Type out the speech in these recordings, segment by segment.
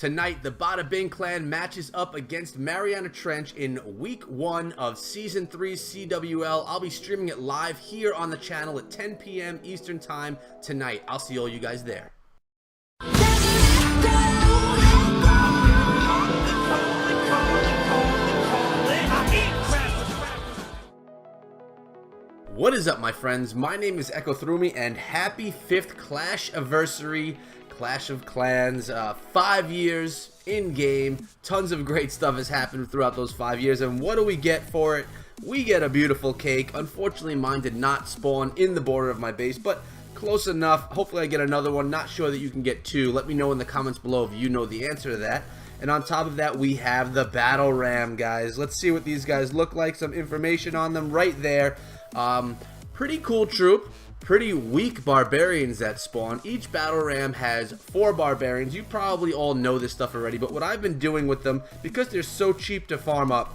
Tonight, the Bada Bing clan matches up against Mariana Trench in Week 1 of Season 3 CWL. I'll be streaming it live here on the channel at 10 p.m. Eastern Time tonight. I'll see all you guys there. What is up, my friends? My name is Echo Through Me, and happy 5th Clashiversary, Clash of Clans. 5 years in-game. Tons of great stuff has happened throughout those 5 years, and what do we get for it? We get a beautiful cake. Unfortunately, mine did not spawn in the border of my base, but close enough. Hopefully I get another one. Not sure that you can get 2. Let me know in the comments below if you know the answer to that. And on top of that, we have the Battle Ram, guys. Let's see what these guys look like. Some information on them right there. Pretty cool troop. Pretty weak barbarians that spawn. Each battle ram has 4 barbarians. You probably all know this stuff already, but what I've been doing with them, because they're so cheap to farm up,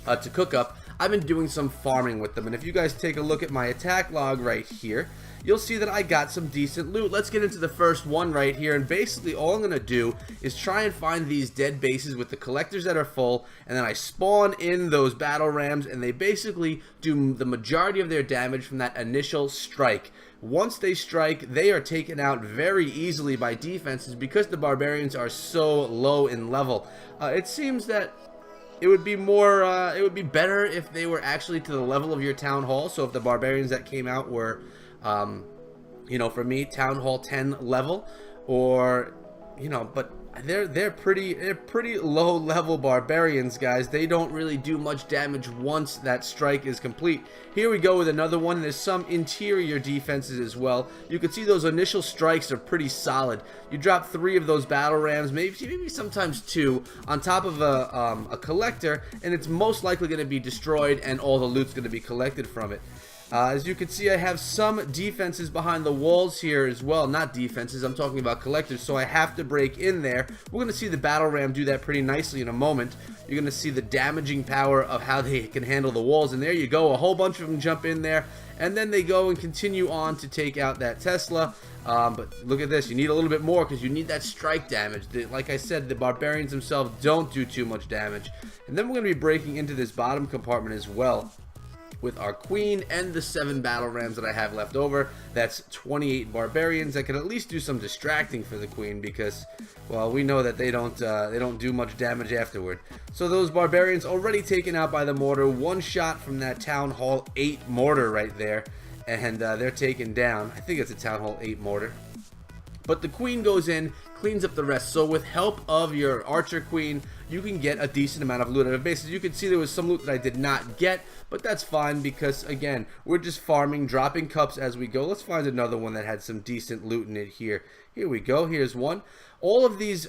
to cook up, I've been doing some farming with them. And if you guys take a look at my attack log right here, you'll see that I got some decent loot. Let's get into the first one right here, and basically all I'm going to do is try and find these dead bases with the collectors that are full, and then I spawn in those battle rams, and they basically do the majority of their damage from that initial strike. Once they strike, they are taken out very easily by defenses because the barbarians are so low in level. It seems that it would be better if they were actually to the level of your town hall. So if the barbarians that came out were you know, for me, town hall 10 level, or but they're pretty low level barbarians, guys. They don't really do much damage once that strike is complete. Here we go with another one. There's some interior defenses as well. You can see those initial strikes are pretty solid. You drop 3 of those battle rams, maybe sometimes 2, on top of a collector, and it's most likely going to be destroyed, and all the loot's going to be collected from it. As you can see, I have some defenses behind the walls here as well. Not defenses, I'm talking about collectors, so I have to break in there. We're going to see the battle ram do that pretty nicely in a moment. You're going to see the damaging power of how they can handle the walls, and there you go. A whole bunch of them jump in there, and then they go and continue on to take out that Tesla. But look at this, you need a little bit more because you need that strike damage. Like I said, the barbarians themselves don't do too much damage. And then we're going to be breaking into this bottom compartment as well with our queen and the 7 battle rams that I have left over. That's 28 barbarians that can at least do some distracting for the queen, because, well, we know that they don't do much damage afterward. So those barbarians already taken out by the mortar. One shot from that town hall 8 mortar right there, and they're taken down. I think it's a town hall 8 mortar. But the queen goes in, cleans up the rest. So with help of your archer queen, you can get a decent amount of loot out of bases. You can see there was some loot that I did not get, but that's fine because, again, we're just farming, dropping cups as we go. Let's find another one that had some decent loot in it here. Here we go. Here's one. All of these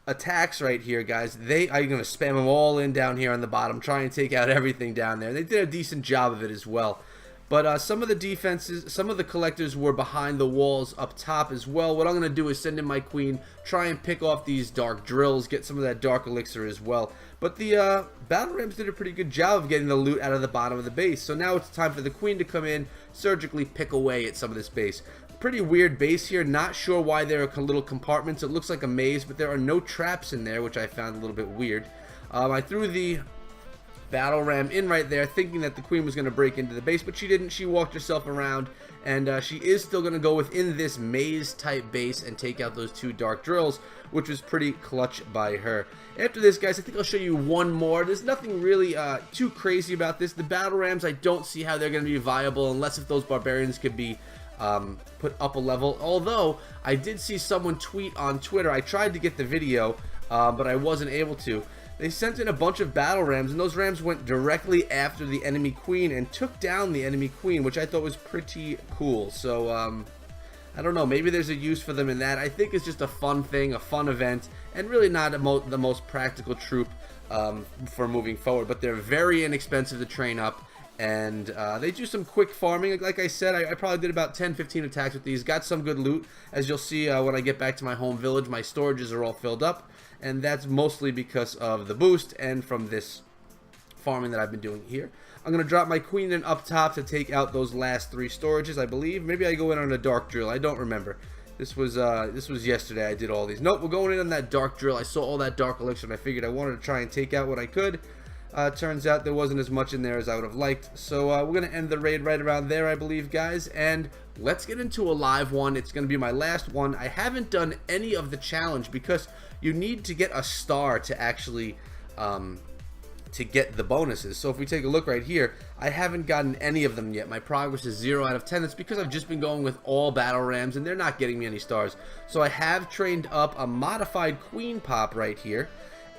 attacks right here, guys, I'm going to spam them all in down here on the bottom, try and take out everything down there. They did a decent job of it as well. But some of the defenses, some of the collectors were behind the walls up top as well. What I'm going to do is send in my queen, try and pick off these dark drills, get some of that dark elixir as well. But the battle rams did a pretty good job of getting the loot out of the bottom of the base. So now it's time for the queen to come in, surgically pick away at some of this base. Pretty weird base here. Not sure why there are little compartments. It looks like a maze, but there are no traps in there, which I found a little bit weird. I threw the battle ram in right there, thinking that the queen was going to break into the base, but she didn't. She walked herself around, and she is still going to go within this maze type base and take out those 2 dark drills, which was pretty clutch by her. After this, guys, I think I'll show you one more. There's nothing really too crazy about this. The battle rams, I don't see how they're going to be viable unless if those barbarians could be put up a level. Although I did see someone tweet on Twitter. I tried to get the video, but I wasn't able to. They sent in a bunch of battle rams, and those rams went directly after the enemy queen and took down the enemy queen, which I thought was pretty cool. So, I don't know, maybe there's a use for them in that. I think it's just a fun thing, a fun event, and really not the most practical troop for moving forward. But they're very inexpensive to train up, and they do some quick farming. Like I said, I probably did about 10-15 attacks with these. Got some good loot. As you'll see when I get back to my home village, my storages are all filled up, and that's mostly because of the boost and from this farming that I've been doing here. I'm going to drop my queen in up top to take out those last 3 storages, I believe. Maybe I go in on a dark drill. I don't remember. This was yesterday. I did all these. Nope, we're going in on that dark drill. I saw all that dark elixir and I figured I wanted to try and take out what I could. Turns out there wasn't as much in there as I would have liked. So we're going to end the raid right around there, I believe, guys. And let's get into a live one. It's going to be my last one. I haven't done any of the challenge because you need to get a star to actually to get the bonuses. So if we take a look right here, I haven't gotten any of them yet. My progress is 0 out of 10. That's because I've just been going with all battle rams and they're not getting me any stars. So I have trained up a modified queen pop right here.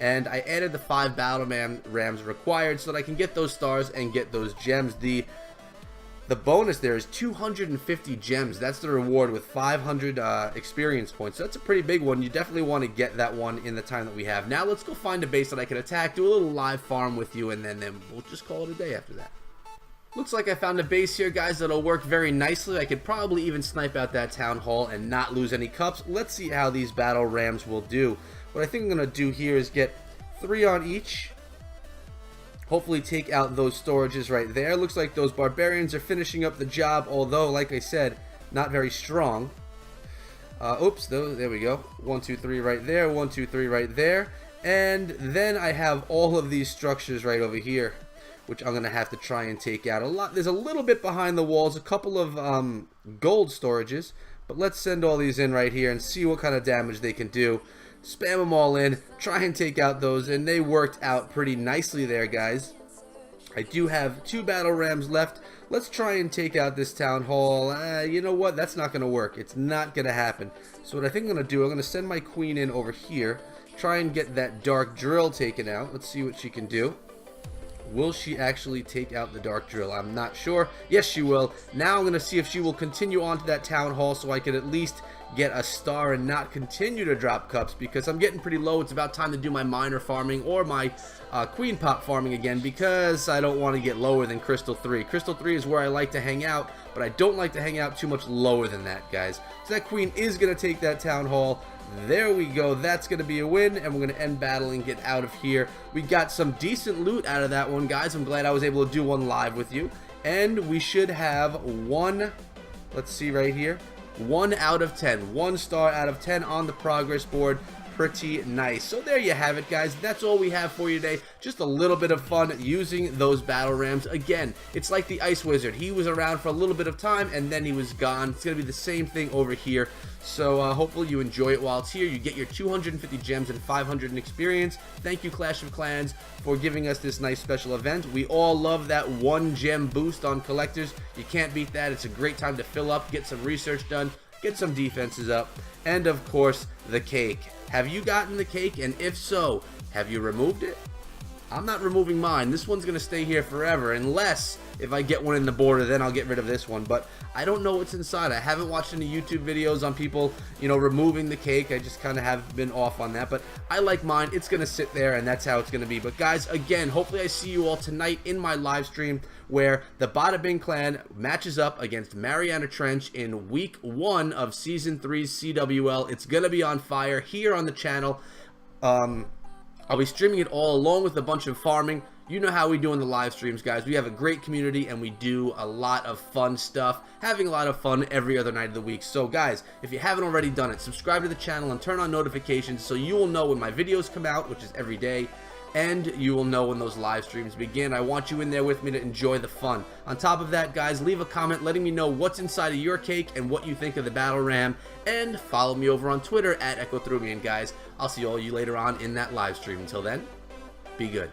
And I added the 5 battle rams required so that I can get those stars and get those gems. The bonus there is 250 gems. That's the reward with 500 experience points. So that's a pretty big one. You definitely want to get that one in the time that we have. Now let's go find a base that I can attack, do a little live farm with you, and then we'll just call it a day after that. Looks like I found a base here, guys, that'll work very nicely. I could probably even snipe out that town hall and not lose any cups. Let's see how these battle rams will do. What I think I'm going to do here is get 3 on each. Hopefully take out those storages right there. Looks like those barbarians are finishing up the job, although, like I said, not very strong. Oops, there we go. 1, 2, 3 right there. 1, 2, 3 right there. And then I have all of these structures right over here, which I'm going to have to try and take out. There's a little bit behind the walls, a couple of gold storages. But let's send all these in right here and see what kind of damage they can do. Spam them all in, try and take out those, and they worked out pretty nicely there, guys. I do have 2 battle rams left. Let's try and take out this town hall. You know what? That's not going to work. It's not going to happen. So what I think I'm going to do, I'm going to send my queen in over here, try and get that dark drill taken out. Let's see what she can do. Will she actually take out the dark drill? I'm not sure. Yes, she will. Now I'm going to see if she will continue on to that town hall so I can at least get a star and not continue to drop cups, because I'm getting pretty low. It's about time to do my miner farming or my queen pop farming again, because I don't want to get lower than crystal 3. Crystal 3 is where I like to hang out, but I don't like to hang out too much lower than that, guys. So that queen is going to take that town hall. There we go. That's going to be a win, and we're going to end battle and get out of here. We got some decent loot out of that one, guys. I'm glad I was able to do one live with you. And we should have one, let's see right here, 1 out of 10. 1 star out of 10 on the progress board. Pretty nice. So there you have it, guys. That's all we have for you today. Just a little bit of fun using those battle rams. Again, it's like the Ice Wizard. He was around for a little bit of time and then he was gone. It's going to be the same thing over here. So hopefully you enjoy it while it's here. You get your 250 gems and 500 in experience. Thank you, Clash of Clans, for giving us this nice special event. We all love that 1 gem boost on collectors. You can't beat that. It's a great time to fill up, get some research done, get some defenses up, and of course, the cake. Have you gotten the cake? And if so, have you removed it? I'm not removing mine. This one's going to stay here forever, unless if I get one in the border, then I'll get rid of this one. But I don't know what's inside. I haven't watched any YouTube videos on people, you know, removing the cake. I just kind of have been off on that. But I like mine. It's going to sit there, and that's how it's going to be. But guys, again, hopefully I see you all tonight in my live stream where the Bada Bing clan matches up against Mariana Trench in week 1 of Season 3's CWL. It's going to be on fire here on the channel. I'll be streaming it all along with a bunch of farming. You know how we do in the live streams, guys. We have a great community and we do a lot of fun stuff, having a lot of fun every other night of the week. So guys, if you haven't already done it, subscribe to the channel and turn on notifications so you will know when my videos come out, which is every day, and you will know when those live streams begin. I want you in there with me to enjoy the fun. On top of that, guys, leave a comment letting me know what's inside of your cake and what you think of the battle ram, and follow me over on Twitter at EchoThrumian, guys. I'll see all you later on in that live stream. Until then, be good.